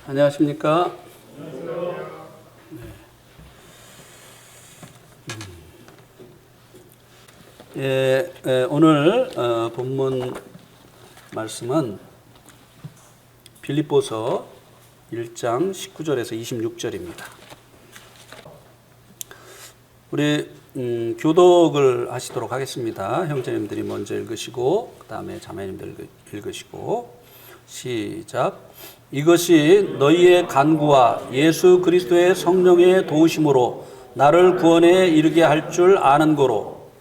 안녕하십니까? 오늘 본문 말씀은 빌립보서 1장 19절에서 26절입니다. 우리 교독을 하시도록 하겠습니다. 형제님들이 먼저 읽으시고 그 다음에 자매님들 읽으시고 시작. 이것이 너희의 간구와 예수 그리스도의 성령의 도우심으로 나를 구원에 이르게 할 줄 아는 거로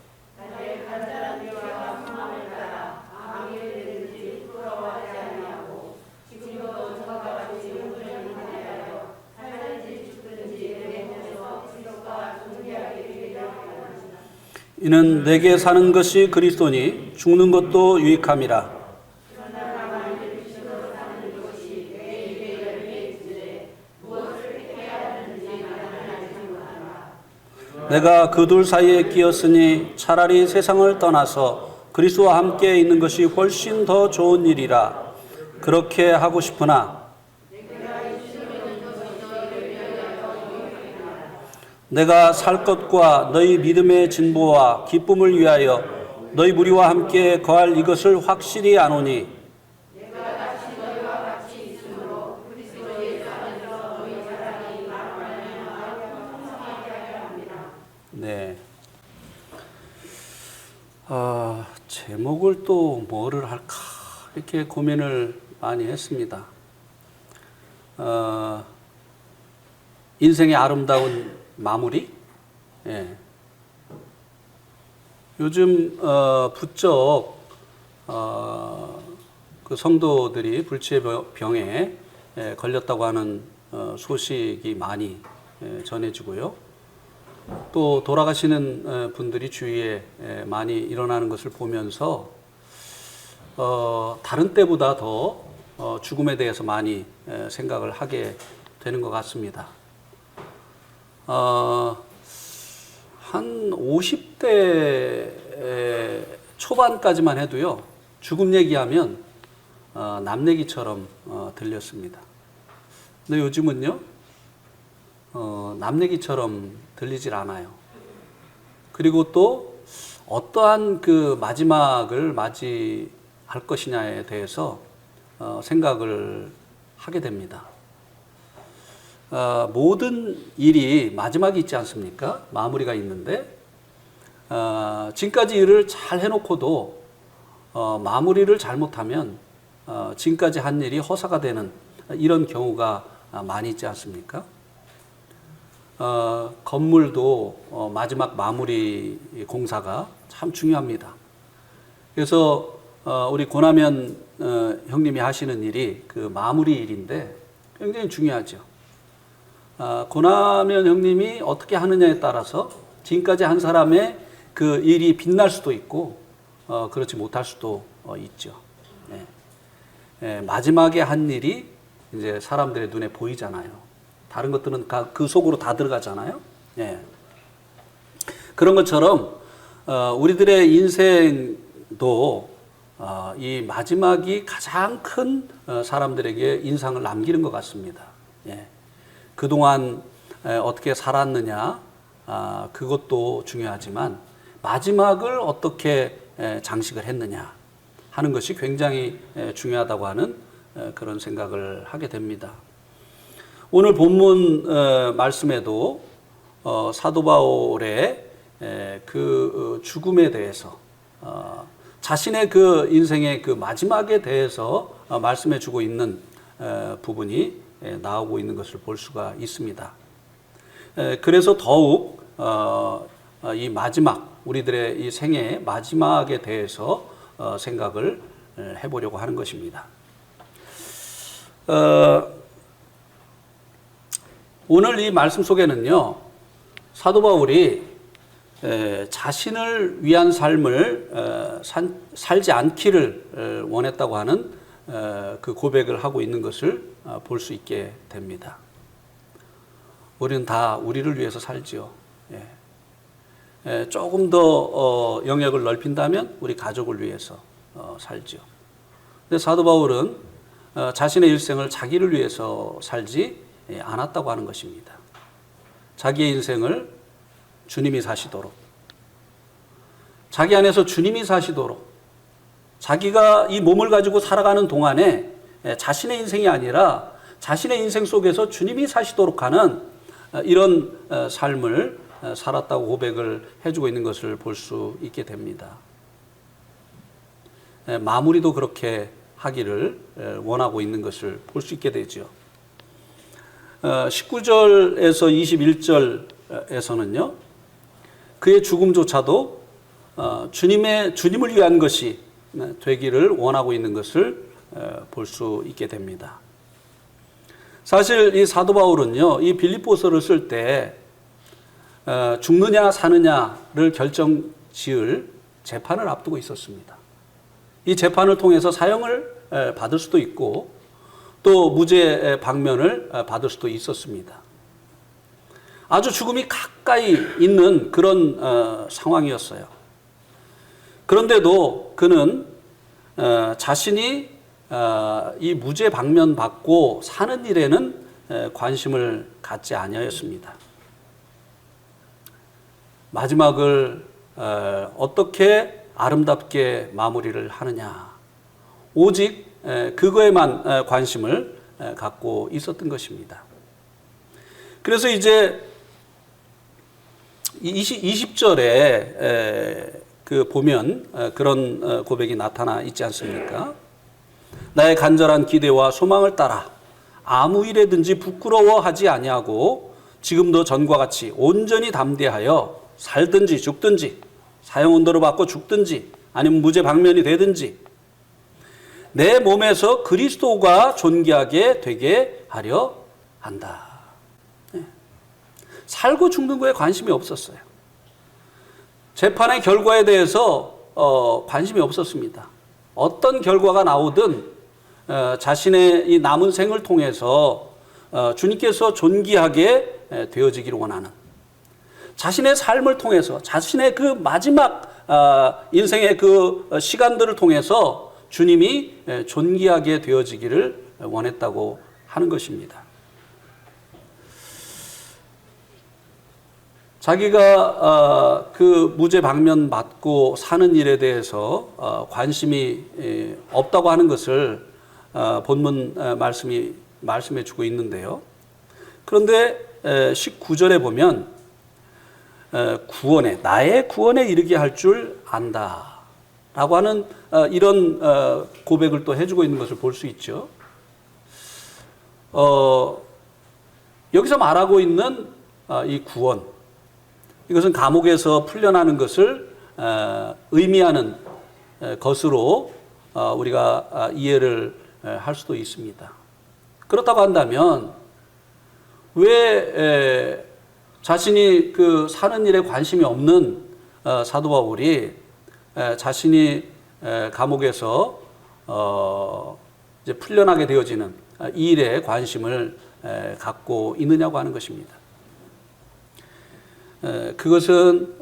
이는 내게 사는 것이 그리스도니 죽는 것도 유익함이라. 내가 그 둘 사이에 끼었으니 차라리 세상을 떠나서 그리스도와 함께 있는 것이 훨씬 더 좋은 일이라. 그렇게 하고 싶으나 내가 살 것과 너희 믿음의 진보와 기쁨을 위하여 너희 무리와 함께 거할 이것을 확실히 아노니 네. 제목을 또 뭐를 할까 이렇게 고민을 많이 했습니다. 인생의 아름다운 마무리? 예. 요즘 부쩍 그 성도들이 불치병에 걸렸다고 하는 소식이 많이 전해지고요. 또 돌아가시는 분들이 주위에 많이 일어나는 것을 보면서 다른 때보다 더 죽음에 대해서 많이 생각을 하게 되는 것 같습니다. 한 50대 초반까지만 해도요, 죽음 얘기하면 남 얘기처럼 들렸습니다. 근데 요즘은요, 남 얘기처럼 들리질 않아요. 그리고 또 어떠한 그 마지막을 맞이할 것이냐에 대해서 생각을 하게 됩니다. 모든 일이 마지막이 있지 않습니까? 마무리가 있는데 지금까지 일을 잘 해놓고도 마무리를 잘못하면 지금까지 한 일이 허사가 되는 이런 경우가 많이 있지 않습니까? 건물도 마지막 마무리 공사가 참 중요합니다. 그래서 우리 고남현 형님이 하시는 일이 그 마무리 일인데 굉장히 중요하죠. 고남현 형님이 어떻게 하느냐에 따라서 지금까지 한 사람의 그 일이 빛날 수도 있고 그렇지 못할 수도 있죠. 마지막에 한 일이 이제 사람들의 눈에 보이잖아요. 다른 것들은 그 속으로 다 들어가잖아요. 그런 것처럼 우리들의 인생도 이 마지막이 가장 큰 사람들에게 인상을 남기는 것 같습니다. 그동안 어떻게 살았느냐, 그것도 중요하지만 마지막을 어떻게 장식을 했느냐 하는 것이 굉장히 중요하다고 하는 그런 생각을 하게 됩니다. 오늘 본문 말씀에도 사도 바울의 그 죽음에 대해서 자신의 그 인생의 그 마지막에 대해서 말씀해 주고 있는 부분이 나오고 있는 것을 볼 수가 있습니다. 그래서 더욱 이 마지막, 우리들의 이 생애의 마지막에 대해서 생각을 해보려고 하는 것입니다. 오늘 이 말씀 속에는요, 사도 바울이 자신을 위한 삶을 살지 않기를 원했다고 하는 그 고백을 하고 있는 것을 볼 수 있게 됩니다. 우리는 다 우리를 위해서 살지요. 조금 더 영역을 넓힌다면 우리 가족을 위해서 살지요. 근데 사도 바울은 자신의 일생을 자기를 위해서 살지 않았다고 하는 것입니다. 자기의 인생을 주님이 사시도록, 자기 안에서 주님이 사시도록, 자기가 이 몸을 가지고 살아가는 동안에 자신의 인생이 아니라 자신의 인생 속에서 주님이 사시도록 하는 이런 삶을 살았다고 고백을 해주고 있는 것을 볼 수 있게 됩니다. 마무리도 그렇게 하기를 원하고 있는 것을 볼 수 있게 되죠. 19절에서 21절에서는요, 그의 죽음조차도 주님을 위한 것이 되기를 원하고 있는 것을 볼 수 있게 됩니다. 사실 이 사도 바울은요, 이 빌립보서를 쓸 때 죽느냐 사느냐를 결정 지을 재판을 앞두고 있었습니다. 이 재판을 통해서 사형을 받을 수도 있고 또 무죄 방면을 받을 수도 있었습니다. 아주 죽음이 가까이 있는 그런 상황이었어요. 그런데도 그는 자신이 이 무죄 방면 받고 사는 일에는 관심을 갖지 아니하였습니다. 마지막을 어떻게 아름답게 마무리를 하느냐, 오직 그거에만 관심을 갖고 있었던 것입니다. 그래서 이제 20절에 보면 그런 고백이 나타나 있지 않습니까? 나의 간절한 기대와 소망을 따라 아무 일에든지 부끄러워하지 아니하고 지금도 전과 같이 온전히 담대하여 살든지 죽든지, 사형 온도를 받고 죽든지 아니면 무죄 방면이 되든지 내 몸에서 그리스도가 존귀하게 되게 하려 한다. 살고 죽는 거에 관심이 없었어요. 재판의 결과에 대해서 관심이 없었습니다. 어떤 결과가 나오든 자신의 이 남은 생을 통해서 주님께서 존귀하게 되어지기를 원하는, 자신의 삶을 통해서 자신의 그 마지막 인생의 그 시간들을 통해서 주님이 존귀하게 되어지기를 원했다고 하는 것입니다. 자기가 그 무죄 방면 맞고 사는 일에 대해서 관심이 없다고 하는 것을 본문 말씀해 주고 있는데요. 그런데 19절에 보면 나의 구원에 이르게 할 줄 안다 라고 하는 이런 고백을 또 해주고 있는 것을 볼 수 있죠. 여기서 말하고 있는 이 구원, 이것은 감옥에서 풀려나는 것을 의미하는 것으로 우리가 이해를 할 수도 있습니다. 그렇다고 한다면 왜 자신이 그 사는 일에 관심이 없는 사도 바울이 자신이 감옥에서 이제 풀려나게 되어지는 이 일에 관심을 갖고 있느냐고 하는 것입니다. 그것은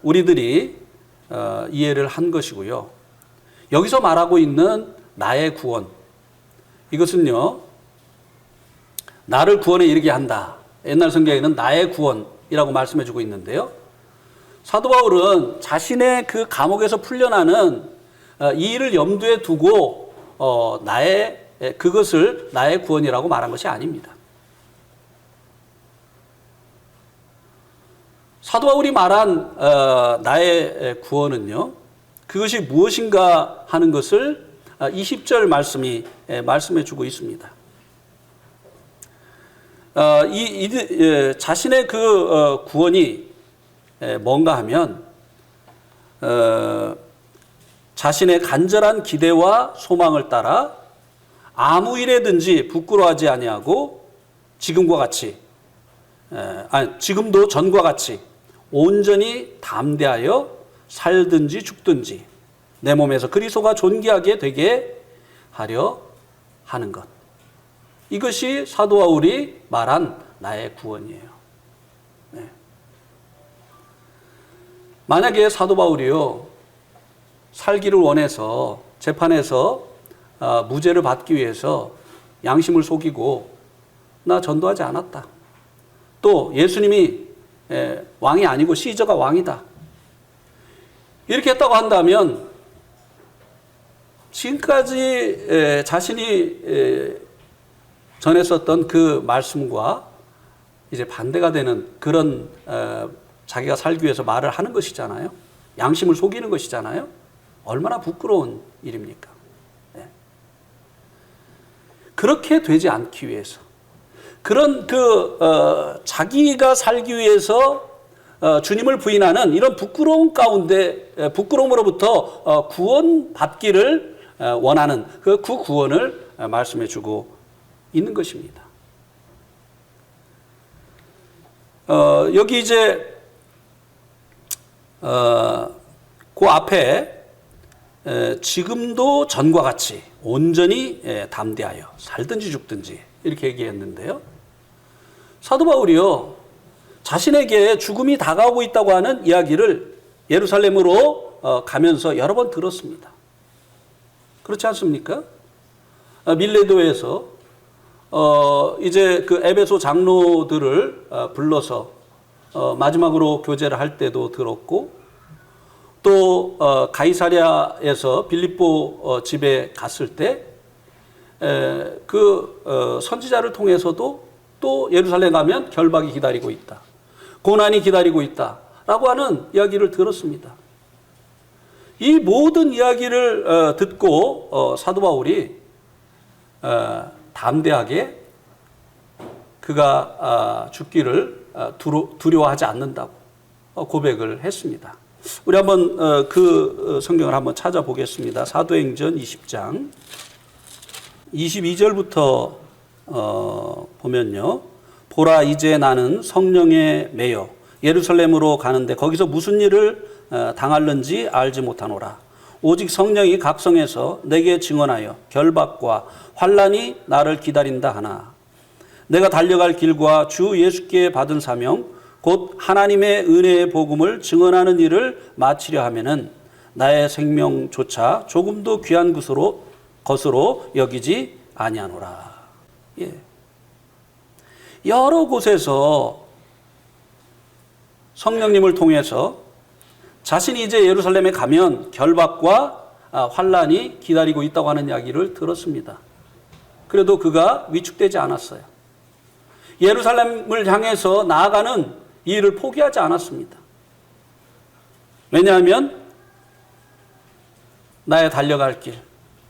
우리들이 이해를 한 것이고요. 여기서 말하고 있는 나의 구원, 이것은요, 나를 구원에 이르게 한다. 옛날 성경에는 나의 구원이라고 말씀해 주고 있는데요. 사도 바울은 자신의 그 감옥에서 풀려나는 이 일을 염두에 두고 그것을 나의 구원이라고 말한 것이 아닙니다. 사도 바울이 말한 나의 구원은요, 그것이 무엇인가 하는 것을 20절 말씀이 말씀해 주고 있습니다. 자신의 그 구원이 뭔가 하면 자신의 간절한 기대와 소망을 따라 아무 일에든지 부끄러워하지 아니하고 지금도 전과 같이 온전히 담대하여 살든지 죽든지 내 몸에서 그리스도가 존귀하게 되게 하려 하는 것. 이것이 사도 바울이 말한 나의 구원이에요. 네. 만약에 사도 바울이요, 살기를 원해서 재판에서 무죄를 받기 위해서 양심을 속이고 나 전도하지 않았다. 또 예수님이 왕이 아니고 시저가 왕이다. 이렇게 했다고 한다면 지금까지 자신이 전했었던 그 말씀과 이제 반대가 되는 그런 자기가 살기 위해서 말을 하는 것이잖아요. 양심을 속이는 것이잖아요. 얼마나 부끄러운 일입니까? 네. 그렇게 되지 않기 위해서 그런 자기가 살기 위해서 주님을 부인하는 이런 부끄러움 가운데 부끄러움으로부터 구원받기를 원하는 그 구원을 말씀해 주고 있는 것입니다. 여기 이제 그 앞에 지금도 전과 같이 온전히 담대하여 살든지 죽든지 이렇게 얘기했는데요. 사도 바울이요, 자신에게 죽음이 다가오고 있다고 하는 이야기를 예루살렘으로 가면서 여러 번 들었습니다. 그렇지 않습니까? 밀레도에서 이제 그 에베소 장로들을 불러서 마지막으로 교제를 할 때도 들었고, 또 가이사랴에서 빌립보 집에 갔을 때 그 선지자를 통해서도 또 예루살렘 가면 결박이 기다리고 있다, 고난이 기다리고 있다라고 하는 이야기를 들었습니다. 이 모든 이야기를 듣고 사도 바울이 담대하게 그가 죽기를 두려워하지 않는다고 고백을 했습니다. 우리 한번 그 성경을 한번 찾아보겠습니다. 사도행전 20장 22절부터 보면요. 보라, 이제 나는 성령에 매여 예루살렘으로 가는데 거기서 무슨 일을 당할는지 알지 못하노라. 오직 성령이 각성해서 내게 증언하여 결박과 환난이 나를 기다린다 하나, 내가 달려갈 길과 주 예수께 받은 사명 곧 하나님의 은혜의 복음을 증언하는 일을 마치려 하면은 나의 생명조차 조금도 귀한 것으로 여기지 아니하노라. 예. 여러 곳에서 성령님을 통해서 자신이 이제 예루살렘에 가면 결박과 환난이 기다리고 있다고 하는 이야기를 들었습니다. 그래도 그가 위축되지 않았어요. 예루살렘을 향해서 나아가는 이 일을 포기하지 않았습니다. 왜냐하면 나의 달려갈 길,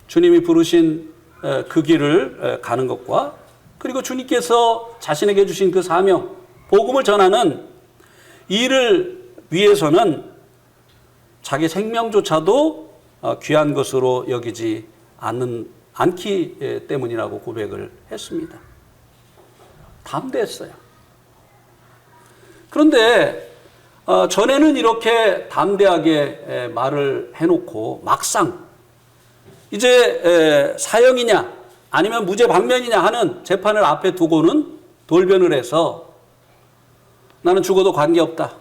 주님이 부르신 그 길을 가는 것과 그리고 주님께서 자신에게 주신 그 사명, 복음을 전하는 일을 위해서는 자기 생명조차도 귀한 것으로 여기지 않기 때문이라고 고백을 했습니다. 담대했어요. 그런데 전에는 이렇게 담대하게 말을 해놓고 막상 이제 사형이냐 아니면 무죄 방면이냐 하는 재판을 앞에 두고는 돌변을 해서 나는 죽어도 관계없다.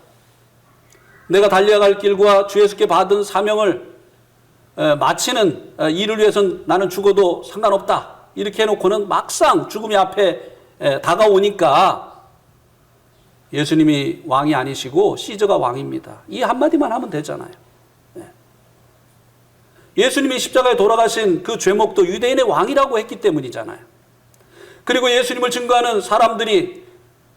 내가 달려갈 길과 주 예수께 받은 사명을 마치는 일을 위해서는 나는 죽어도 상관없다. 이렇게 해놓고는 막상 죽음이 앞에 다가오니까 예수님이 왕이 아니시고 시저가 왕입니다. 이 한마디만 하면 되잖아요. 예수님이 십자가에 돌아가신 그 죄목도 유대인의 왕이라고 했기 때문이잖아요. 그리고 예수님을 증거하는 사람들이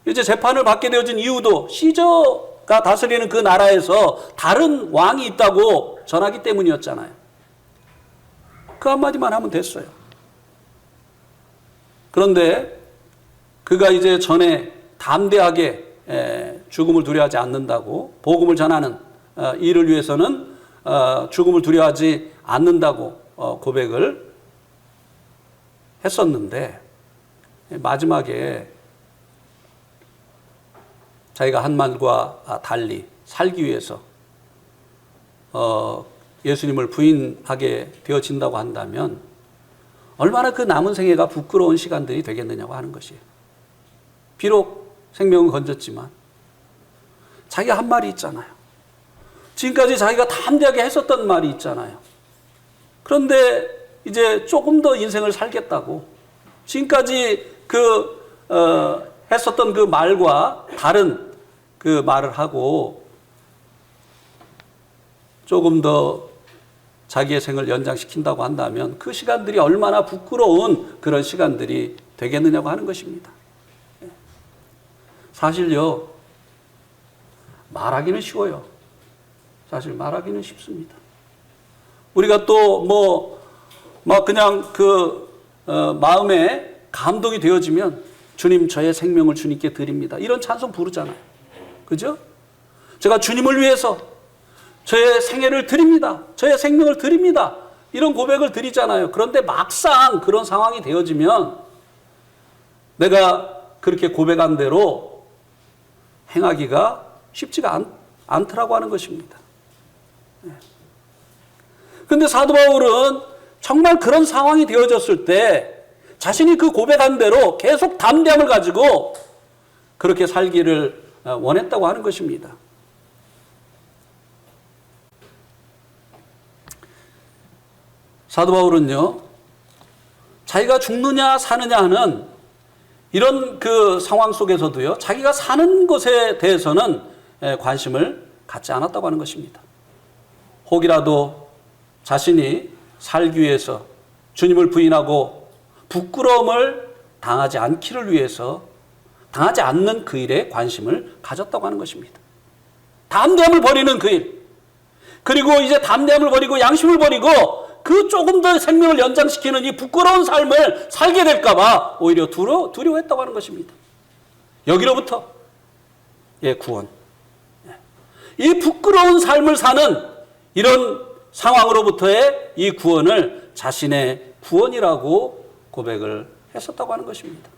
이제 재판을 받게 되어진 이유도 시저가 다스리는 그 나라에서 다른 왕이 있다고 전하기 때문이었잖아요. 그 한마디만 하면 됐어요. 그런데 그가 이제 전에 담대하게 죽음을 두려워하지 않는다고, 복음을 전하는 일을 위해서는 죽음을 두려워하지 않는다고 고백을 했었는데, 마지막에 자기가 한 말과 달리 살기 위해서 예수님을 부인하게 되어진다고 한다면 얼마나 그 남은 생애가 부끄러운 시간들이 되겠느냐고 하는 것이에요. 비록 생명은 건졌지만 자기가 한 말이 있잖아요. 지금까지 자기가 담대하게 했었던 말이 있잖아요. 그런데 이제 조금 더 인생을 살겠다고 지금까지 했었던 그 말과 다른 그 말을 하고 조금 더 자기의 생을 연장시킨다고 한다면 그 시간들이 얼마나 부끄러운 그런 시간들이 되겠느냐고 하는 것입니다. 사실요, 말하기는 쉬워요. 사실 말하기는 쉽습니다. 우리가 또 막 그냥 마음에 감동이 되어지면 주님 저의 생명을 주님께 드립니다. 이런 찬송 부르잖아요. 그죠? 제가 주님을 위해서 저의 생애를 드립니다. 저의 생명을 드립니다. 이런 고백을 드리잖아요. 그런데 막상 그런 상황이 되어지면 내가 그렇게 고백한 대로 행하기가 쉽지가 않더라고 하는 것입니다. 그런데 사도 바울은 정말 그런 상황이 되어졌을 때 자신이 그 고백한 대로 계속 담대함을 가지고 그렇게 살기를 원했다고 하는 것입니다. 사도 바울은요, 자기가 죽느냐 사느냐 하는 이런 그 상황 속에서도요, 자기가 사는 것에 대해서는 관심을 갖지 않았다고 하는 것입니다. 혹이라도 자신이 살기 위해서 주님을 부인하고 부끄러움을 당하지 않기를 위해서 당하지 않는 그 일에 관심을 가졌다고 하는 것입니다. 담대함을 버리는 그 일, 그리고 이제 담대함을 버리고 양심을 버리고 그 조금 더 생명을 연장시키는 이 부끄러운 삶을 살게 될까 봐 오히려 두려워했다고 하는 것입니다. 여기로부터 구원. 이 부끄러운 삶을 사는 이런 상황으로부터의 이 구원을 자신의 구원이라고 고백을 했었다고 하는 것입니다.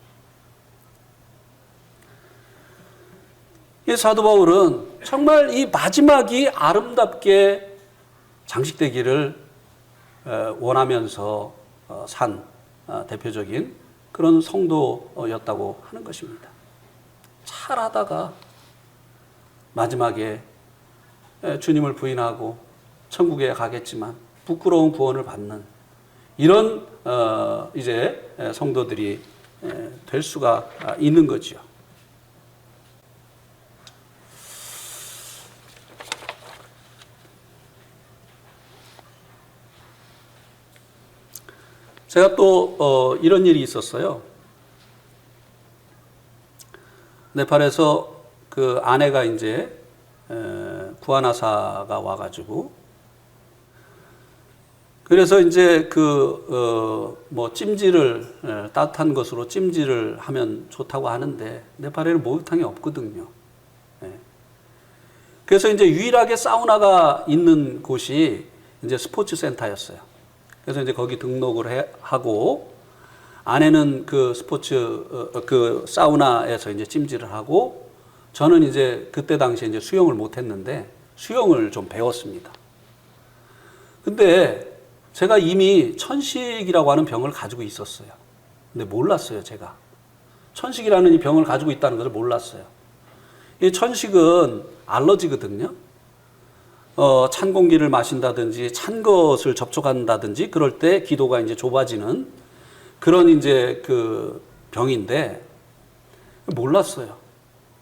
이 사도 바울은 정말 이 마지막이 아름답게 장식되기를 원하면서 산 대표적인 그런 성도였다고 하는 것입니다. 잘하다가 마지막에 주님을 부인하고 천국에 가겠지만 부끄러운 구원을 받는 이런 이제 성도들이 될 수가 있는 거지요. 제가 또 이런 일이 있었어요. 네팔에서 그 아내가 이제 구하나사가 와가지고 그래서 이제 찜질을 따뜻한 것으로 찜질을 하면 좋다고 하는데 네팔에는 목욕탕이 없거든요. 그래서 이제 유일하게 사우나가 있는 곳이 이제 스포츠 센터였어요. 그래서 이제 거기 등록을 하고 아내는 그 그 사우나에서 이제 찜질을 하고 저는 이제 그때 당시에 이제 수영을 못 했는데 수영을 좀 배웠습니다. 근데 제가 이미 천식이라고 하는 병을 가지고 있었어요. 근데 몰랐어요, 제가. 천식이라는 이 병을 가지고 있다는 것을 몰랐어요. 이 천식은 알러지거든요. 찬 공기를 마신다든지 찬 것을 접촉한다든지 그럴 때 기도가 이제 좁아지는 그런 이제 그 병인데 몰랐어요.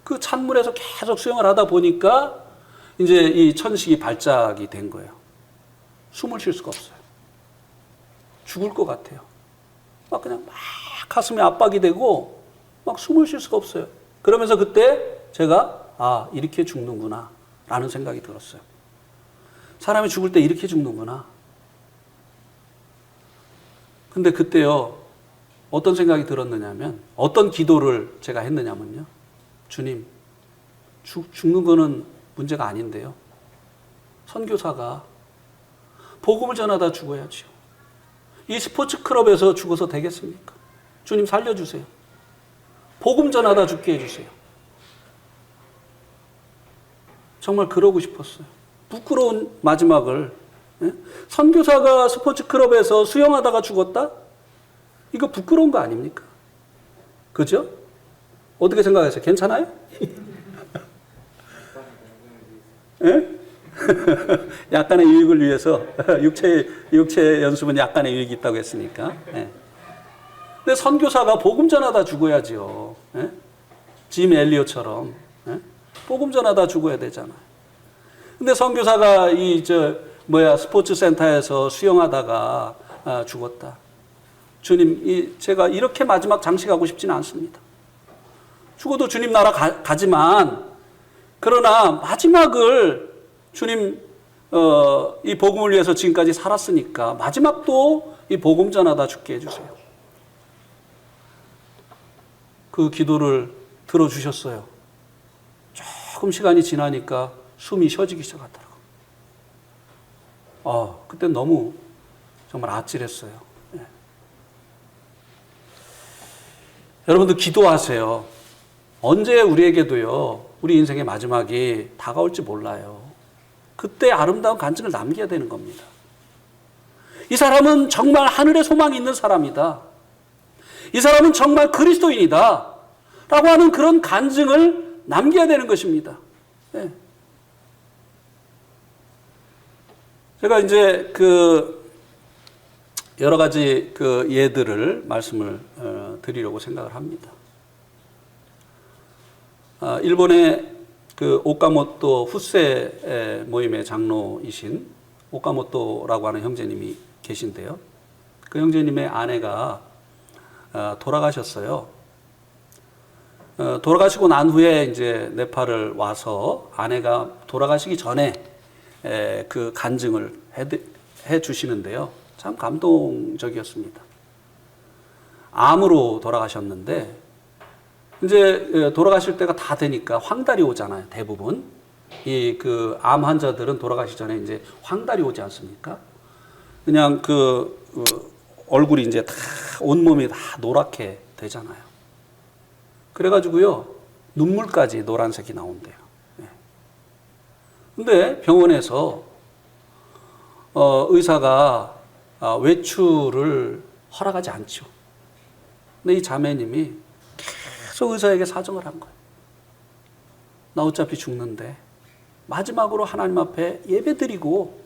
그 찬물에서 계속 수영을 하다 보니까 이제 이 천식이 발작이 된 거예요. 숨을 쉴 수가 없어요. 죽을 것 같아요. 막 그냥 막 가슴에 압박이 되고 막 숨을 쉴 수가 없어요. 그러면서 그때 제가 이렇게 죽는구나 라는 생각이 들었어요. 사람이 죽을 때 이렇게 죽는구나. 근데 그때요, 어떤 생각이 들었느냐면, 어떤 기도를 제가 했느냐면요. 주님, 죽는 거는 문제가 아닌데요. 선교사가 복음을 전하다 죽어야지요. 이 스포츠 클럽에서 죽어서 되겠습니까? 주님 살려주세요. 복음 전하다 죽게 해주세요. 정말 그러고 싶었어요. 부끄러운 마지막을. 선교사가 스포츠 클럽에서 수영하다가 죽었다? 이거 부끄러운 거 아닙니까? 그죠? 어떻게 생각하세요? 괜찮아요? 예? 약간의 유익을 위해서 육체 연습은 약간의 유익이 있다고 했으니까. 예. 근데 선교사가 복음 전하다 죽어야지요. 예? 짐 엘리ot처럼 예? 복음 전하다 죽어야 되잖아요. 근데 선교사가 스포츠 센터에서 수영하다가 죽었다. 주님, 제가 이렇게 마지막 장식하고 싶지는 않습니다. 죽어도 주님 나라 가지만, 그러나 마지막을 주님, 이 복음을 위해서 지금까지 살았으니까 마지막도 이 복음 전하다 죽게 해주세요. 그 기도를 들어주셨어요. 조금 시간이 지나니까 숨이 쉬어지기 시작하더라고요. 그때 너무 정말 아찔했어요. 네. 여러분도 기도하세요. 언제 우리에게도요, 우리 인생의 마지막이 다가올지 몰라요. 그때 아름다운 간증을 남겨야 되는 겁니다. 이 사람은 정말 하늘에 소망이 있는 사람이다. 이 사람은 정말 그리스도인이다. 라고 하는 그런 간증을 남겨야 되는 것입니다. 네. 제가 이제 여러 가지 예들을 말씀을 드리려고 생각을 합니다. 일본의 오카모토 후세 모임의 장로이신 오카모토라고 하는 형제님이 계신데요. 그 형제님의 아내가 돌아가셨어요. 돌아가시고 난 후에 이제 네팔을 와서 아내가 돌아가시기 전에 그 간증을 해 주시는데요. 참 감동적이었습니다. 암으로 돌아가셨는데, 이제 돌아가실 때가 다 되니까 황달이 오잖아요. 대부분 암 환자들은 돌아가시 전에 이제 황달이 오지 않습니까? 그냥 얼굴이 이제 다 온몸이 다 노랗게 되잖아요. 그래가지고요, 눈물까지 노란색이 나온대요. 근데 병원에서 의사가 외출을 허락하지 않죠. 근데 이 자매님이 계속 의사에게 사정을 한 거예요. 나 어차피 죽는데 마지막으로 하나님 앞에 예배드리고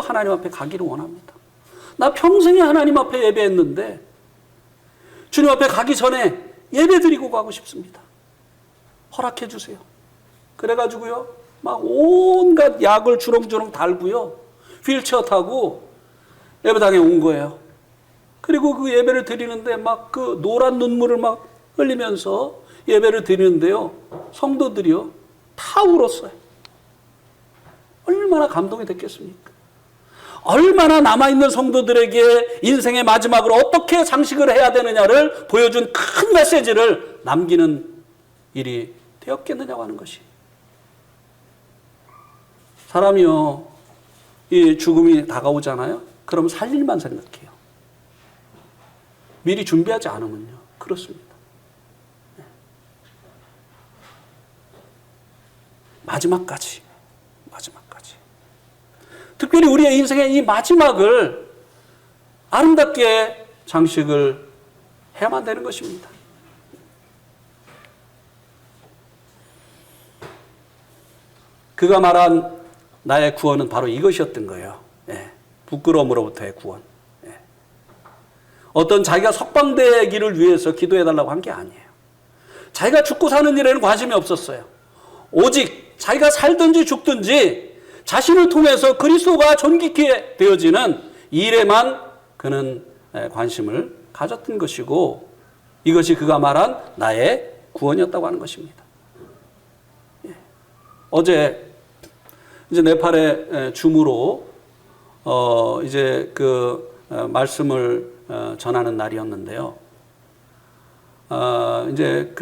하나님 앞에 가기를 원합니다. 나 평생에 하나님 앞에 예배했는데 주님 앞에 가기 전에 예배드리고 가고 싶습니다. 허락해 주세요. 그래가지고요, 막 온갖 약을 주렁주렁 달고요, 휠체어 타고 예배당에 온 거예요. 그리고 그 예배를 드리는데 막 노란 눈물을 막 흘리면서 예배를 드리는데요, 성도들이요 다 울었어요. 얼마나 감동이 됐겠습니까? 얼마나 남아있는 성도들에게 인생의 마지막으로 어떻게 장식을 해야 되느냐를 보여준 큰 메시지를 남기는 일이 되었겠느냐고 하는 것이. 사람이요, 이 죽음이 다가오잖아요. 그럼 살 일만 생각해요. 미리 준비하지 않으면요, 그렇습니다. 마지막까지. 특별히 우리의 인생의 이 마지막을 아름답게 장식을 해야만 되는 것입니다. 그가 말한 나의 구원은 바로 이것이었던 거예요. 부끄러움으로부터의 구원. 어떤 자기가 석방되기를 위해서 기도해달라고 한 게 아니에요. 자기가 죽고 사는 일에는 관심이 없었어요. 오직 자기가 살든지 죽든지 자신을 통해서 그리스도가 존귀케 되어지는 일에만 그는 관심을 가졌던 것이고, 이것이 그가 말한 나의 구원이었다고 하는 것입니다. 어제 이제 네팔의 줌으로 이제 말씀을 전하는 날이었는데요. 이제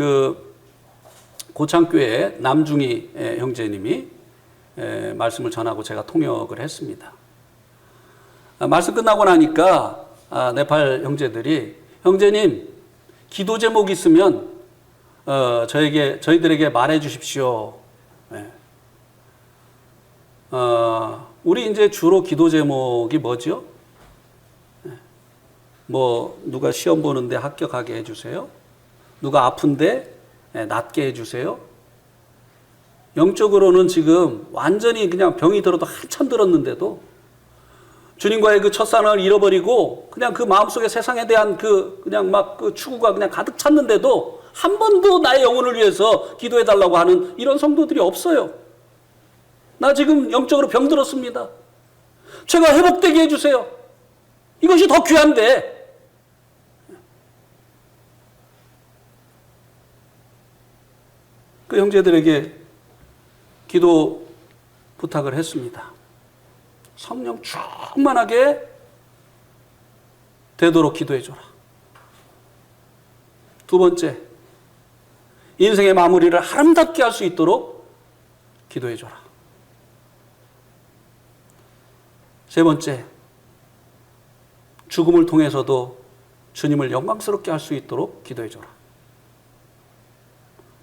고창교회 남중희 형제님이 말씀을 전하고 제가 통역을 했습니다. 말씀 끝나고 나니까 네팔 형제님 기도 제목 있으면 저희들에게 말해 주십시오. 우리 이제 주로 기도 제목이 뭐죠? 누가 시험 보는데 합격하게 해주세요. 누가 아픈데 낫게 해주세요. 영적으로는 지금 완전히 그냥 병이 들어도 한참 들었는데도 주님과의 그 첫사랑을 잃어버리고 그냥 그 마음속에 세상에 대한 그냥 막 그 추구가 그냥 가득 찼는데도 한 번도 나의 영혼을 위해서 기도해 달라고 하는 이런 성도들이 없어요. 나 지금 영적으로 병들었습니다. 제가 회복되게 해주세요. 이것이 더 귀한데. 그 형제들에게 기도 부탁을 했습니다. 성령 충만하게 되도록 기도해줘라. 두 번째, 인생의 마무리를 아름답게 할 수 있도록 기도해줘라. 세 번째, 죽음을 통해서도 주님을 영광스럽게 할 수 있도록 기도해줘라.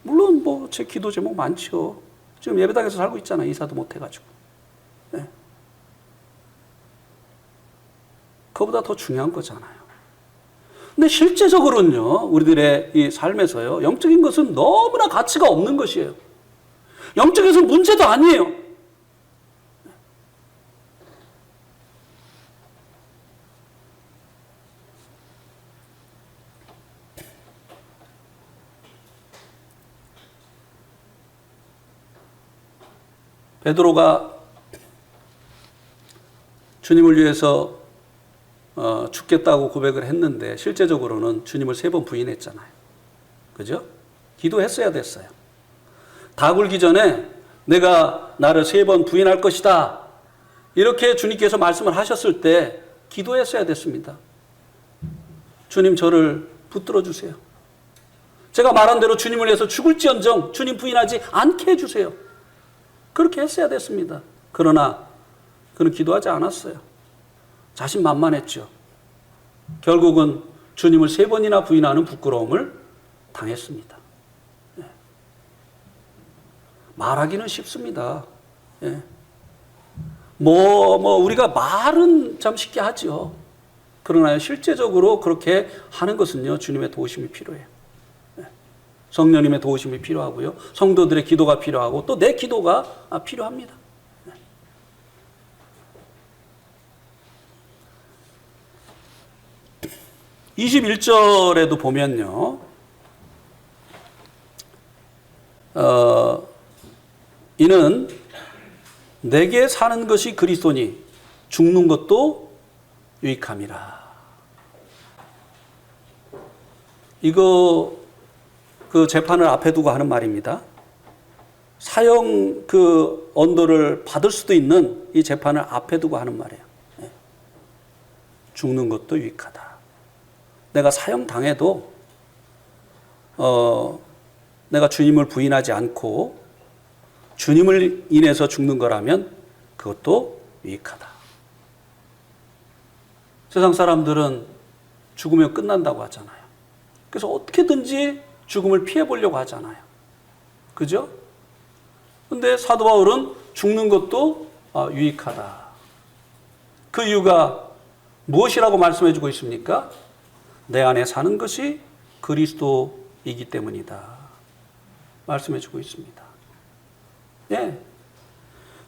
물론 뭐 제 기도 제목 많죠. 지금 예배당에서 살고 있잖아요. 이사도 못해가지고. 네. 그거보다 더 중요한 거잖아요. 근데 실제적으로는요, 우리들의 이 삶에서요, 영적인 것은 너무나 가치가 없는 것이에요. 영적인 것은 문제도 아니에요. 베드로가 주님을 위해서 죽겠다고 고백을 했는데 실제적으로는 주님을 3번 부인했잖아요. 그죠? 기도했어야 됐어요. 다 굴기 전에 내가 나를 3번 부인할 것이다. 이렇게 주님께서 말씀을 하셨을 때 기도했어야 됐습니다. 주님 저를 붙들어 주세요. 제가 말한 대로 주님을 위해서 죽을지언정 주님 부인하지 않게 해주세요. 그렇게 했어야 됐습니다. 그러나 그는 기도하지 않았어요. 자신만만했죠. 결국은 주님을 3번이나 부인하는 부끄러움을 당했습니다. 예. 말하기는 쉽습니다. 예. 우리가 말은 참 쉽게 하죠. 그러나 실제적으로 그렇게 하는 것은요, 주님의 도우심이 필요해요. 성령님의 도우심이 필요하고요. 성도들의 기도가 필요하고 또 내 기도가 필요합니다. 21절에도 보면요. 이는 내게 사는 것이 그리스도니 죽는 것도 유익함이라. 이거 그 재판을 앞에 두고 하는 말입니다. 사형 그 언도를 받을 수도 있는 이 재판을 앞에 두고 하는 말이에요. 죽는 것도 유익하다. 내가 사형 당해도 내가 주님을 부인하지 않고 주님을 인해서 죽는 거라면 그것도 유익하다. 세상 사람들은 죽으면 끝난다고 하잖아요. 그래서 어떻게든지 죽음을 피해보려고 하잖아요. 그죠? 근데 사도 바울은 죽는 것도 유익하다. 그 이유가 무엇이라고 말씀해주고 있습니까? 내 안에 사는 것이 그리스도이기 때문이다. 말씀해주고 있습니다. 예.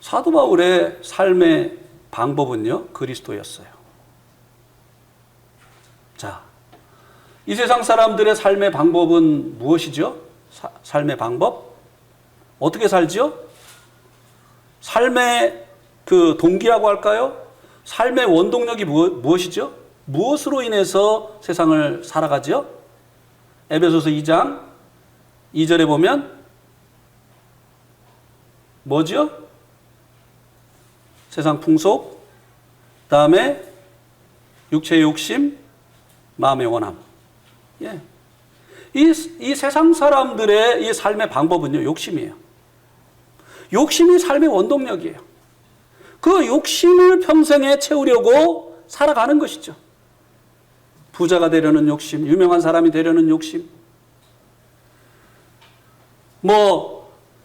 사도 바울의 삶의 방법은요, 그리스도였어요. 자, 이 세상 사람들의 삶의 방법은 무엇이죠? 삶의 방법? 어떻게 살죠? 삶의 그 동기라고 할까요? 삶의 원동력이 무엇이죠? 무엇으로 인해서 세상을 살아가죠? 에베소서 2장 2절에 보면 뭐죠? 세상 풍속, 다음에 육체의 욕심, 마음의 원함. 예. 이 세상 사람들의 이 삶의 방법은요, 욕심이에요. 욕심이 삶의 원동력이에요. 그 욕심을 평생에 채우려고 살아가는 것이죠. 부자가 되려는 욕심, 유명한 사람이 되려는 욕심,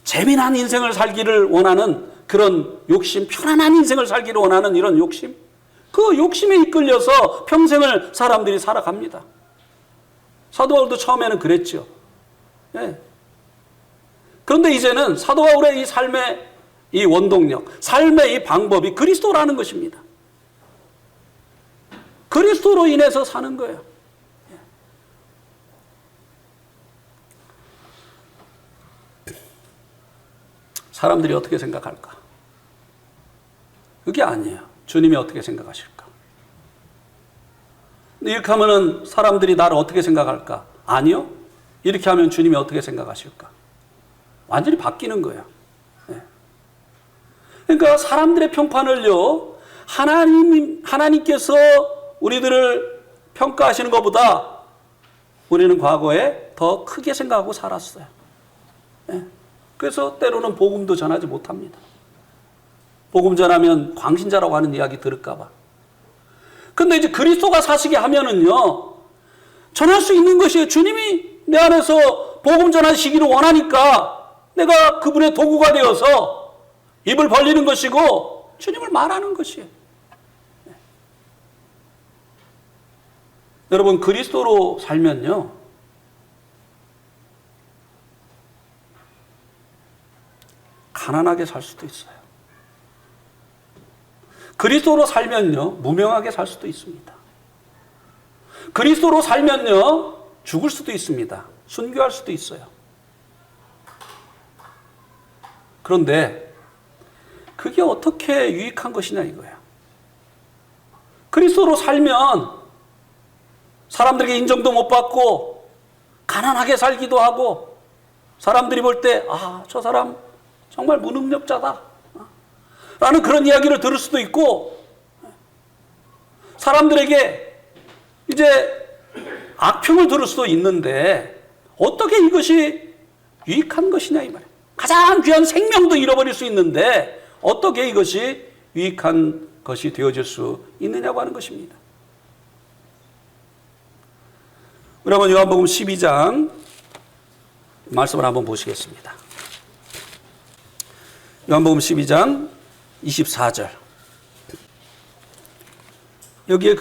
재미난 인생을 살기를 원하는 그런 욕심, 편안한 인생을 살기를 원하는 이런 욕심, 그 욕심에 이끌려서 평생을 사람들이 살아갑니다. 사도 바울도 처음에는 그랬죠. 예. 그런데 이제는 사도 바울의 이 삶의 이 원동력, 삶의 이 방법이 그리스도라는 것입니다. 그리스도로 인해서 사는 거예요. 사람들이 어떻게 생각할까? 그게 아니에요. 주님이 어떻게 생각하실까? 이렇게 하면은 사람들이 나를 어떻게 생각할까? 아니요. 이렇게 하면 주님이 어떻게 생각하실까? 완전히 바뀌는 거예요. 그러니까 사람들의 평판을요, 하나님께서 우리들을 평가하시는 것보다 우리는 과거에 더 크게 생각하고 살았어요. 그래서 때로는 복음도 전하지 못합니다. 복음 전하면 광신자라고 하는 이야기 들을까봐. 근데 이제 그리스도가 사시게 하면은요, 전할 수 있는 것이에요. 주님이 내 안에서 복음 전하시기를 원하니까 내가 그분의 도구가 되어서 입을 벌리는 것이고 주님을 말하는 것이에요. 여러분, 그리스도로 살면요, 가난하게 살 수도 있어요. 그리스도로 살면요, 무명하게 살 수도 있습니다. 그리스도로 살면요, 죽을 수도 있습니다. 순교할 수도 있어요. 그런데 그게 어떻게 유익한 것이냐 이거예요. 그리스도로 살면 사람들에게 인정도 못 받고 가난하게 살기도 하고 사람들이 볼 때 저 사람 정말 무능력자다 라는 그런 이야기를 들을 수도 있고, 사람들에게 이제 악평을 들을 수도 있는데 어떻게 이것이 유익한 것이냐 이 말이에요. 가장 귀한 생명도 잃어버릴 수 있는데 어떻게 이것이 유익한 것이 되어질 수 있느냐고 하는 것입니다. 우리 한번 요한복음 12장 말씀을 한번 보시겠습니다. 요한복음 12장 24절. 여기에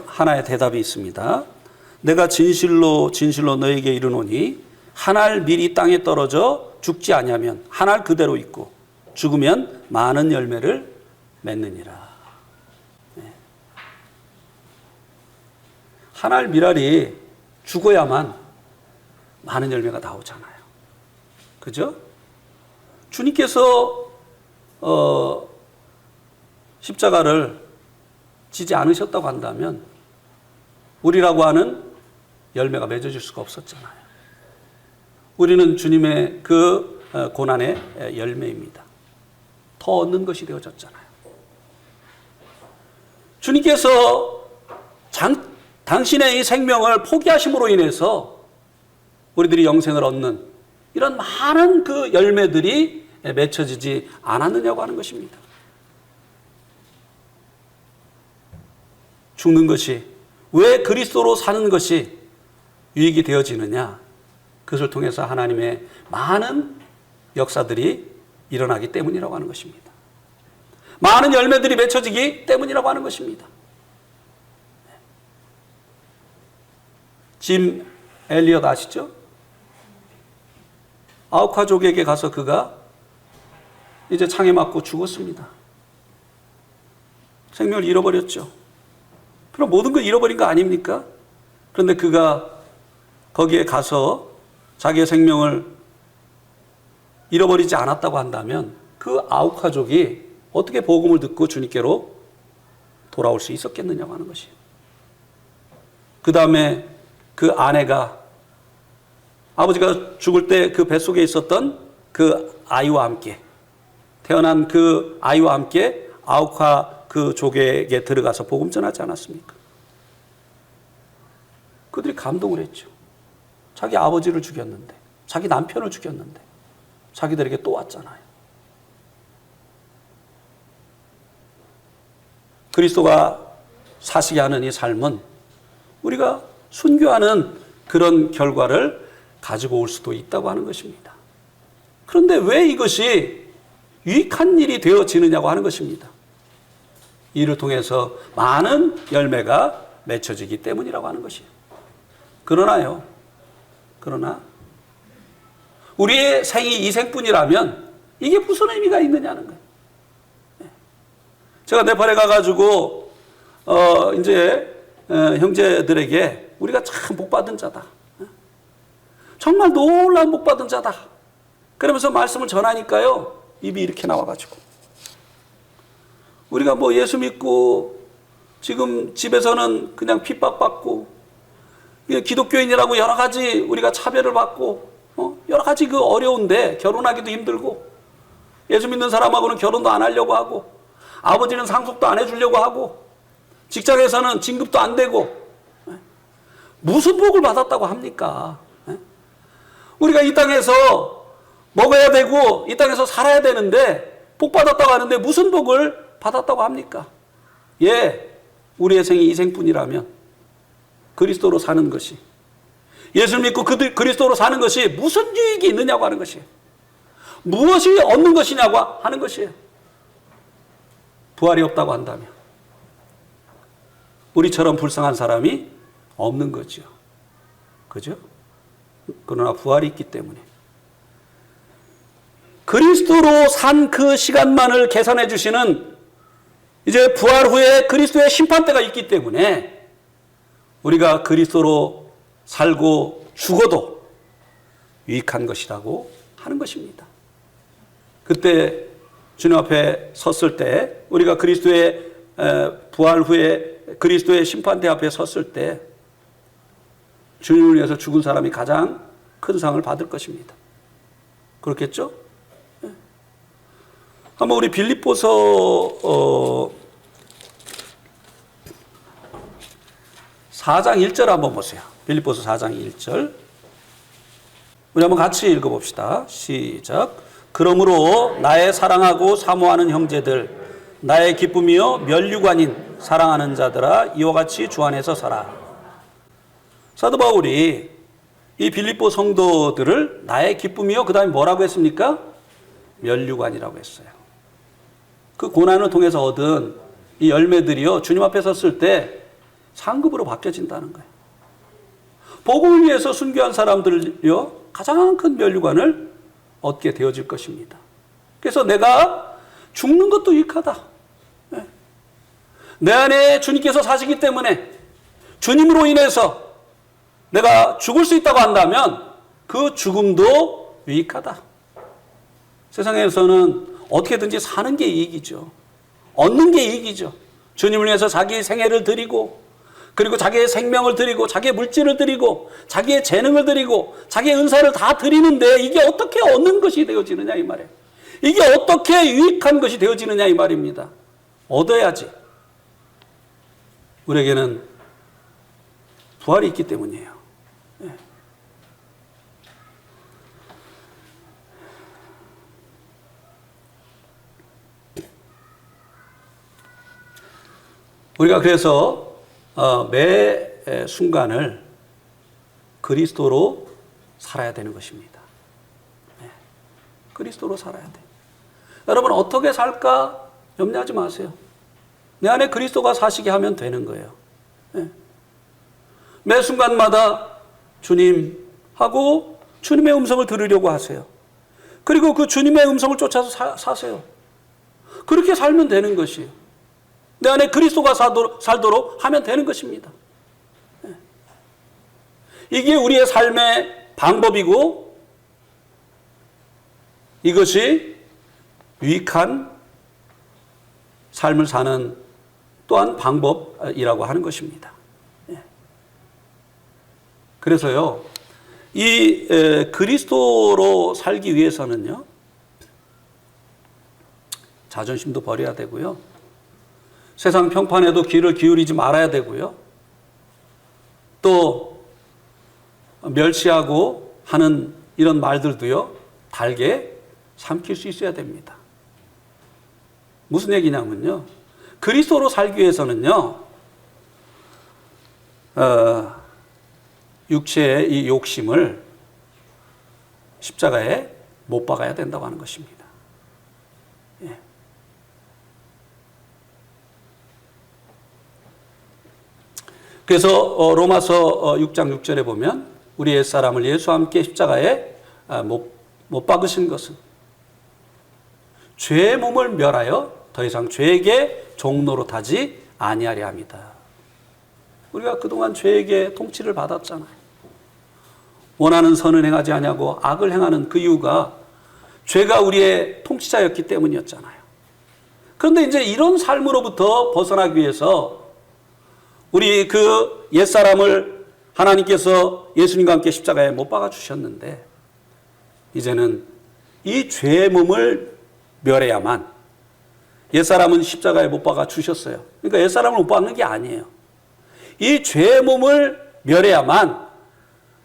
하나의 대답이 있습니다. 내가 진실로 진실로 너에게 이르노니 한 알 밀이 땅에 떨어져 죽지 아니하면 한 알 그대로 있고 죽으면 많은 열매를 맺느니라. 한 알 밀알이 죽어야만 많은 열매가 나오잖아요. 그죠? 주님께서 십자가를 지지 않으셨다고 한다면 우리라고 하는 열매가 맺어질 수가 없었잖아요. 우리는 주님의 그 고난의 열매입니다. 더 얻는 것이 되어졌잖아요. 주님께서 당신의 이 생명을 포기하심으로 인해서 우리들이 영생을 얻는 이런 많은 그 열매들이 맺혀지지 않았느냐고 하는 것입니다. 죽는 것이, 왜 그리스도로 사는 것이 유익이 되어지느냐? 그것을 통해서 하나님의 많은 역사들이 일어나기 때문이라고 하는 것입니다. 많은 열매들이 맺혀지기 때문이라고 하는 것입니다. 짐 엘리엇 아시죠? 아우카족에게 가서 그가 이제 창에 맞고 죽었습니다. 생명을 잃어버렸죠. 그럼 모든 걸 잃어버린 거 아닙니까? 그런데 그가 거기에 가서 자기의 생명을 잃어버리지 않았다고 한다면 그 아우카족이 어떻게 복음을 듣고 주님께로 돌아올 수 있었겠느냐고 하는 것이에요. 그 다음에 그 아내가 아버지가 죽을 때 그 뱃속에 있었던 그 아이와 함께, 태어난 그 아이와 함께 아우카 그 족에게 들어가서 복음 전하지 않았습니까? 그들이 감동을 했죠. 자기 아버지를 죽였는데, 자기 남편을 죽였는데 자기들에게 또 왔잖아요. 그리스도가 사시게 하는 이 삶은 우리가 순교하는 그런 결과를 가지고 올 수도 있다고 하는 것입니다. 그런데 왜 이것이 유익한 일이 되어지느냐고 하는 것입니다. 이를 통해서 많은 열매가 맺혀지기 때문이라고 하는 것이에요. 그러나 우리의 생이 이 생뿐이라면 이게 무슨 의미가 있느냐는 거예요. 제가 네팔에 가가지고 형제들에게 우리가 참 복받은 자다, 정말 놀라운 복받은 자다, 그러면서 말씀을 전하니까요 입이 이렇게 나와가지고, 우리가 뭐 예수 믿고 지금 집에서는 그냥 핍박받고 기독교인이라고 여러 가지 우리가 차별을 받고 여러 가지 그 어려운데 결혼하기도 힘들고, 예수 믿는 사람하고는 결혼도 안 하려고 하고, 아버지는 상속도 안 해주려고 하고, 직장에서는 진급도 안 되고, 무슨 복을 받았다고 합니까? 우리가 이 땅에서 먹어야 되고 이 땅에서 살아야 되는데 복 받았다고 하는데 무슨 복을 받았다고 합니까? 예, 우리의 생이 이 생뿐이라면 그리스도로 사는 것이, 예수를 믿고 그리스도로 사는 것이 무슨 유익이 있느냐고 하는 것이에요. 무엇이 얻는 것이냐고 하는 것이에요. 부활이 없다고 한다면 우리처럼 불쌍한 사람이 없는 거죠. 그죠? 그러나 부활이 있기 때문에 그리스도로 산 그 시간만을 계산해 주시는 이제 부활 후에 그리스도의 심판대가 있기 때문에 우리가 그리스도로 살고 죽어도 유익한 것이라고 하는 것입니다. 그때 주님 앞에 섰을 때, 우리가 그리스도의 부활 후에 그리스도의 심판대 앞에 섰을 때 주님을 위해서 죽은 사람이 가장 큰 상을 받을 것입니다. 그렇겠죠? 한번 우리 빌립보서 4장 1절 한번 보세요. 빌립보서 4장 1절. 우리 한번 같이 읽어봅시다. 시작. 그러므로 나의 사랑하고 사모하는 형제들, 나의 기쁨이요 면류관인 사랑하는 자들아, 이와 같이 주 안에서 살아. 사도 바울이 이 빌립보 성도들을 나의 기쁨이요, 그 다음에 뭐라고 했습니까? 면류관이라고 했어요. 그 고난을 통해서 얻은 이 열매들이요 주님 앞에 섰을 때 상급으로 바뀌어진다는 거예요. 복음을 위해서 순교한 사람들요 가장 큰 면류관을 얻게 되어질 것입니다. 그래서 내가 죽는 것도 유익하다. 내 안에 주님께서 사시기 때문에 주님으로 인해서 내가 죽을 수 있다고 한다면 그 죽음도 유익하다. 세상에서는 어떻게든지 사는 게 이익이죠. 얻는 게 이익이죠. 주님을 위해서 자기의 생애를 드리고, 그리고 자기의 생명을 드리고, 자기의 물질을 드리고, 자기의 재능을 드리고, 자기의 은사를 다 드리는데 이게 어떻게 얻는 것이 되어지느냐 이 말이에요. 이게 어떻게 유익한 것이 되어지느냐 이 말입니다. 얻어야지. 우리에게는 부활이 있기 때문이에요. 우리가 그래서 매 순간을 그리스도로 살아야 되는 것입니다. 그리스도로 살아야 돼. 여러분 어떻게 살까 염려하지 마세요. 내 안에 그리스도가 사시게 하면 되는 거예요. 매 순간마다 주님하고 주님의 음성을 들으려고 하세요. 그리고 그 주님의 음성을 쫓아서 사세요. 그렇게 살면 되는 것이에요. 내 안에 그리스도가 살도록 하면 되는 것입니다. 이게 우리의 삶의 방법이고 이것이 유익한 삶을 사는 또한 방법이라고 하는 것입니다. 그래서요, 이 그리스도로 살기 위해서는요, 자존심도 버려야 되고요, 세상 평판에도 귀를 기울이지 말아야 되고요, 또 멸시하고 하는 이런 말들도요 달게 삼킬 수 있어야 됩니다. 무슨 얘기냐면요, 그리스도로 살기 위해서는요 육체의 이 욕심을 십자가에 못 박아야 된다고 하는 것입니다. 예. 그래서 로마서 6장 6절에 보면 우리 옛사람을 예수와 함께 십자가에 못 못 박으신 것은 죄의 몸을 멸하여 더 이상 죄에게 종노로 타지 아니하려 합니다. 우리가 그동안 죄에게 통치를 받았잖아요. 원하는 선은 행하지 아니하고 악을 행하는 그 이유가 죄가 우리의 통치자였기 때문이었잖아요. 그런데 이제 이런 삶으로부터 벗어나기 위해서 우리 그 옛사람을 하나님께서 예수님과 함께 십자가에 못 박아 주셨는데 이제는 이 죄의 몸을 멸해야만, 옛사람은 십자가에 못 박아 주셨어요. 그러니까 옛사람을 못 박는 게 아니에요. 이 죄의 몸을 멸해야만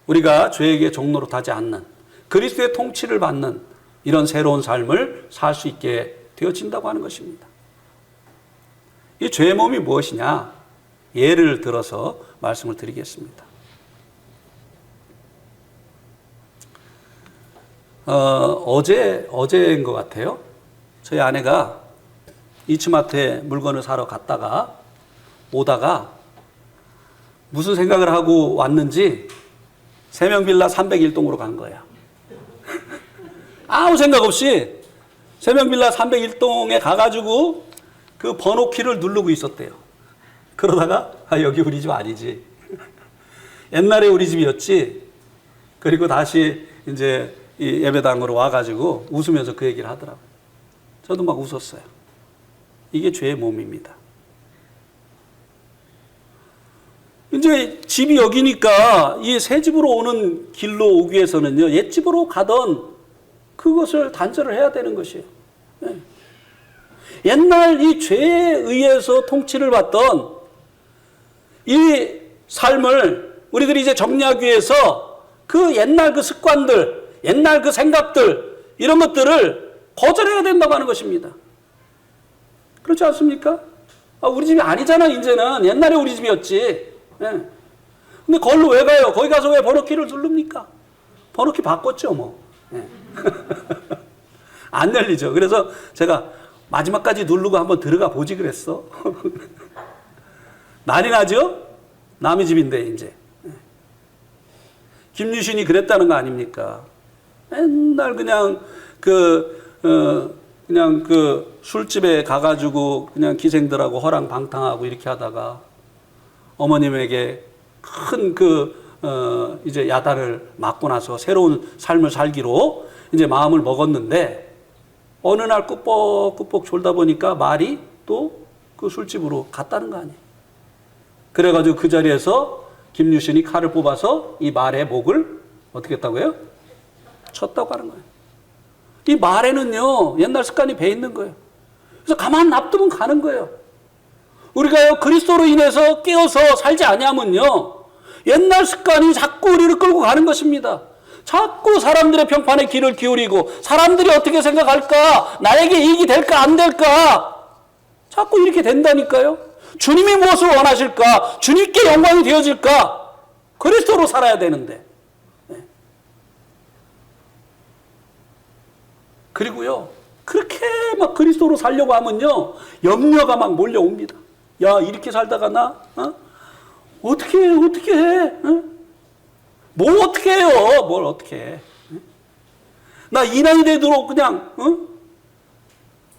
우리가 죄에게 종노로 타지 않는, 그리스도의 통치를 받는 이런 새로운 삶을 살 수 있게 되어진다고 하는 것입니다. 이 죄의 몸이 무엇이냐? 예를 들어서 말씀을 드리겠습니다. 어제인 것 같아요. 저희 아내가 이츠마트에 물건을 사러 갔다가 오다가 무슨 생각을 하고 왔는지 세명빌라 301동으로 간 거야. 아무 생각 없이 세명빌라 301동에 가가지고 그 번호키를 누르고 있었대요. 그러다가 여기 우리 집 아니지. 옛날에 우리 집이었지. 그리고 다시 이제 이 예배당으로 와가지고 웃으면서 그 얘기를 하더라고요. 저도 막 웃었어요. 이게 죄의 몸입니다. 이제 집이 여기니까 이 새 집으로 오는 길로 오기 위해서는요, 옛 집으로 가던 그것을 단절을 해야 되는 것이에요. 네. 옛날 이 죄에 의해서 통치를 받던 이 삶을 우리들이 이제 정리하기 위해서 그 옛날 그 습관들, 옛날 그 생각들, 이런 것들을 거절해야 된다고 하는 것입니다. 그렇지 않습니까? 우리 집이 아니잖아, 이제는. 옛날에 우리 집이었지. 예. 근데 거기로 왜 가요? 거기 가서 왜 번호키를 누릅니까? 번호키 바꿨죠, 뭐. 예. 안 열리죠. 그래서 제가 마지막까지 누르고 한번 들어가 보지 그랬어. 난리 나죠? 남의 집인데, 이제. 예. 김유신이 그랬다는 거 아닙니까? 맨날 그냥 그냥 그 술집에 가가지고 그냥 기생들하고 허랑방탕하고 이렇게 하다가 어머님에게 큰 이제 야단을 맞고 나서 새로운 삶을 살기로 이제 마음을 먹었는데 어느 날 꾸벅꾸벅 졸다 보니까 말이 또 그 술집으로 갔다는 거 아니에요. 그래가지고 그 자리에서 김유신이 칼을 뽑아서 이 말의 목을 어떻게 했다고요? 쳤다고 하는 거예요. 이 말에는요, 옛날 습관이 배 있는 거예요. 그래서 가만 놔두면 가는 거예요. 우리가요, 그리스도로 인해서 깨어서 살지 아니하면요, 옛날 습관이 자꾸 우리를 끌고 가는 것입니다. 자꾸 사람들의 평판에 귀를 기울이고, 사람들이 어떻게 생각할까? 나에게 이익이 될까, 안 될까? 자꾸 이렇게 된다니까요. 주님이 무엇을 원하실까? 주님께 영광이 되어질까? 그리스도로 살아야 되는데. 네. 그리고요, 그렇게 막 그리스도로 살려고 하면요, 염려가 막 몰려옵니다. 야, 이렇게 살다가 나, 어떻게 해? 뭘 어떻게 해요? 뭘 어떻게 해? 나 이 나이 되도록 그냥,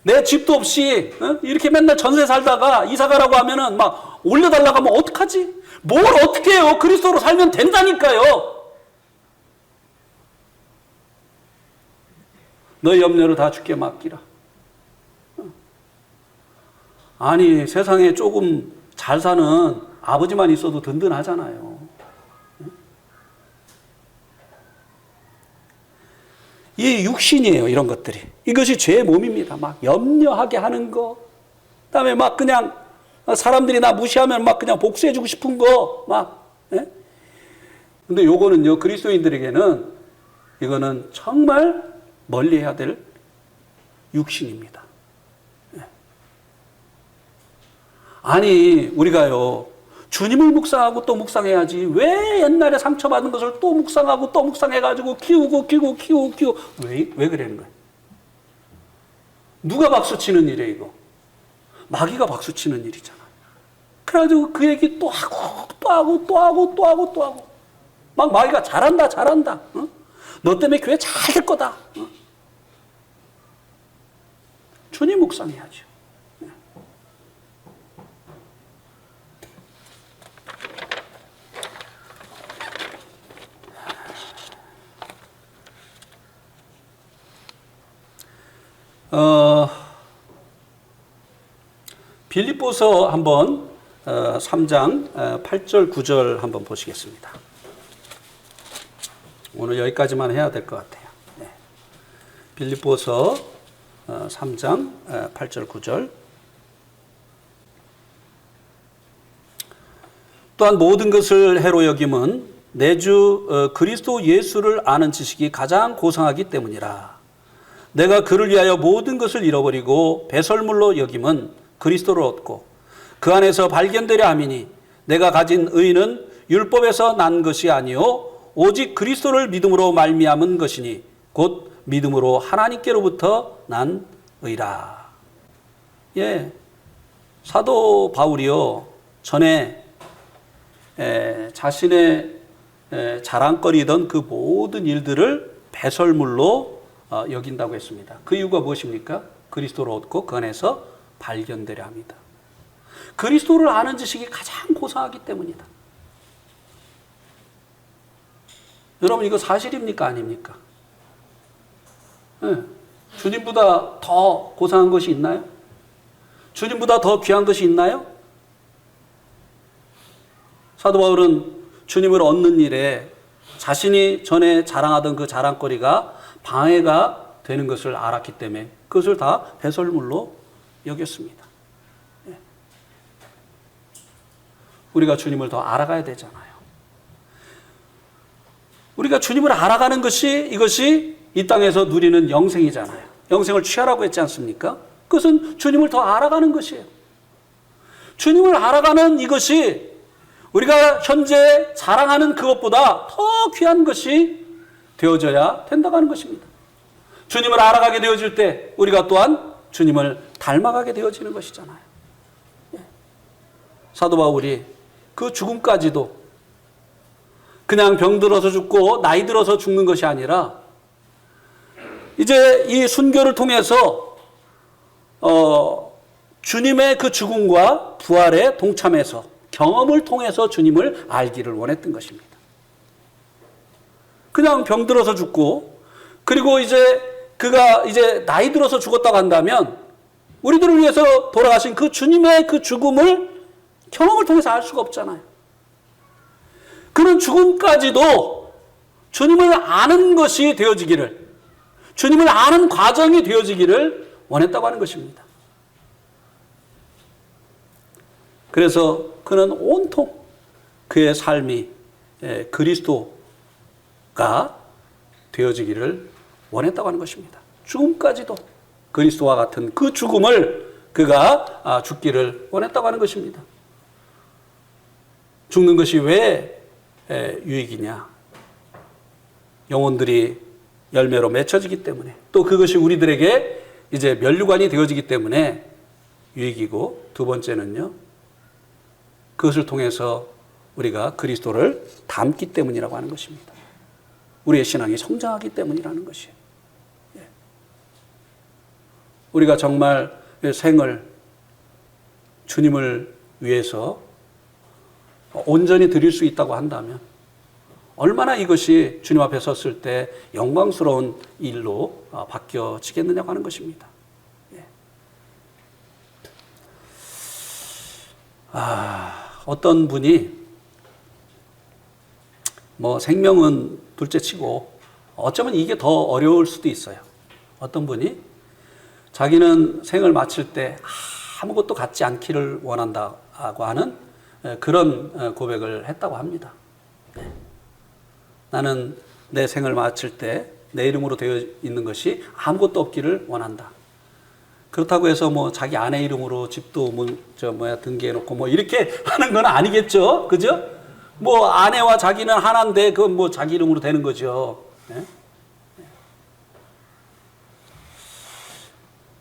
내 집도 없이, 이렇게 맨날 전세 살다가 이사 가라고 하면은 막 올려달라고 하면 어떡하지? 뭘 어떻게 해요? 그리스도로 살면 된다니까요. 너의 염려를 다 주께 맡기라. 아니, 세상에 조금 잘 사는 아버지만 있어도 든든하잖아요. 이 육신이에요, 이런 것들이. 이것이 죄의 몸입니다. 막 염려하게 하는 거. 그 다음에 막 그냥 사람들이 나 무시하면 막 그냥 복수해주고 싶은 거. 막. 예? 근데 요거는요, 그리스도인들에게는 이거는 정말 멀리 해야 될 육신입니다. 예. 아니, 우리가요, 주님을 묵상하고 또 묵상해야지. 왜 옛날에 상처받은 것을 또 묵상하고 또 묵상해가지고 키우고. 왜 그러는 거예요? 누가 박수치는 일이에요, 이거? 마귀가 박수치는 일이잖아. 그래가지고 그 얘기 또 하고. 막 마귀가 잘한다. 응? 너 때문에 교회 잘 될 거다. 주님 묵상해야죠. 빌립보서 한번 3장 8절 9절 한번 보시겠습니다. 오늘 여기까지만 해야 될 것 같아요. 네. 빌립보서 3장 8절 9절. 또한 모든 것을 해로 여김은 내 주 그리스도 예수를 아는 지식이 가장 고상하기 때문이라. 내가 그를 위하여 모든 것을 잃어버리고 배설물로 여김은 그리스도를 얻고 그 안에서 발견되려 함이니 내가 가진 의는 율법에서 난 것이 아니요 오직 그리스도를 믿음으로 말미암은 것이니 곧 믿음으로 하나님께로부터 난 의라. 예, 사도 바울이요 전에 자신의 자랑거리던 그 모든 일들을 배설물로 여긴다고 했습니다. 그 이유가 무엇입니까? 그리스도를 얻고 그 안에서 발견되려 합니다. 그리스도를 아는 지식이 가장 고상하기 때문이다. 여러분 이거 사실입니까? 아닙니까? 네. 주님보다 더 고상한 것이 있나요? 주님보다 더 귀한 것이 있나요? 사도 바울은 주님을 얻는 일에 자신이 전에 자랑하던 그 자랑거리가 방해가 되는 것을 알았기 때문에 그것을 다 배설물로 여겼습니다. 예. 우리가 주님을 더 알아가야 되잖아요. 우리가 주님을 알아가는 것이 이것이 이 땅에서 누리는 영생이잖아요. 영생을 취하라고 했지 않습니까? 그것은 주님을 더 알아가는 것이에요. 주님을 알아가는 이것이 우리가 현재 자랑하는 그것보다 더 귀한 것이 되어져야 된다고 하는 것입니다. 주님을 알아가게 되어질 때 우리가 또한 주님을 닮아가게 되어지는 것이잖아요. 사도 바울이 그 죽음까지도 그냥 병들어서 죽고 나이 들어서 죽는 것이 아니라 이제 이 순교를 통해서 주님의 그 죽음과 부활에 동참해서 경험을 통해서 주님을 알기를 원했던 것입니다. 그냥 병들어서 죽고 그리고 이제 그가 이제 나이 들어서 죽었다고 한다면 우리들을 위해서 돌아가신 그 주님의 그 죽음을 경험을 통해서 알 수가 없잖아요. 그런 죽음까지도 주님을 아는 것이 되어지기를, 주님을 아는 과정이 되어지기를 원했다고 하는 것입니다. 그래서 그는 온통 그의 삶이 그리스도가 되어지기를 원했다고 하는 것입니다. 죽음까지도 그리스도와 같은 그 죽음을 그가 죽기를 원했다고 하는 것입니다. 죽는 것이 왜 유익이냐? 영혼들이 열매로 맺혀지기 때문에, 또 그것이 우리들에게 이제 면류관이 되어지기 때문에 유익이고, 두 번째는요, 그것을 통해서 우리가 그리스도를 닮기 때문이라고 하는 것입니다. 우리의 신앙이 성장하기 때문이라는 것이에요. 우리가 정말 생을 주님을 위해서 온전히 드릴 수 있다고 한다면 얼마나 이것이 주님 앞에 섰을 때 영광스러운 일로 바뀌어지겠느냐고 하는 것입니다. 어떤 분이 생명은 둘째 치고 어쩌면 이게 더 어려울 수도 있어요. 어떤 분이 자기는 생을 마칠 때 아무것도 갖지 않기를 원한다고 하는 그런 고백을 했다고 합니다. 나는 내 생을 마칠 때 내 이름으로 되어 있는 것이 아무것도 없기를 원한다. 그렇다고 해서 자기 아내 이름으로 집도 등기해놓고 이렇게 하는 건 아니겠죠, 그죠? 아내와 자기는 하나인데 그건 자기 이름으로 되는 거죠. 네?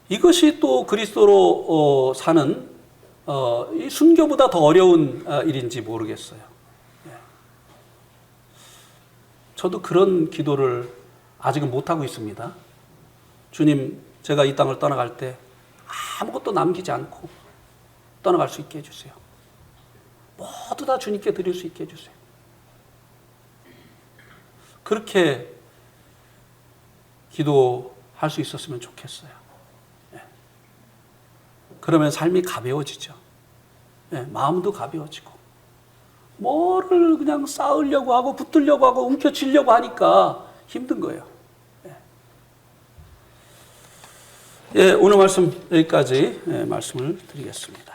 이것이 또 그리스도로 사는 이 순교보다 더 어려운 일인지 모르겠어요. 저도 그런 기도를 아직은 못하고 있습니다. 주님, 제가 이 땅을 떠나갈 때 아무것도 남기지 않고 떠나갈 수 있게 해주세요. 모두 다 주님께 드릴 수 있게 해주세요. 그렇게 기도할 수 있었으면 좋겠어요. 예. 그러면 삶이 가벼워지죠. 예, 마음도 가벼워지고. 뭐를 그냥 쌓으려고 하고 붙들려고 하고 움켜쥐려고 하니까 힘든 거예요. 예. 예, 오늘 말씀 여기까지 말씀을 드리겠습니다.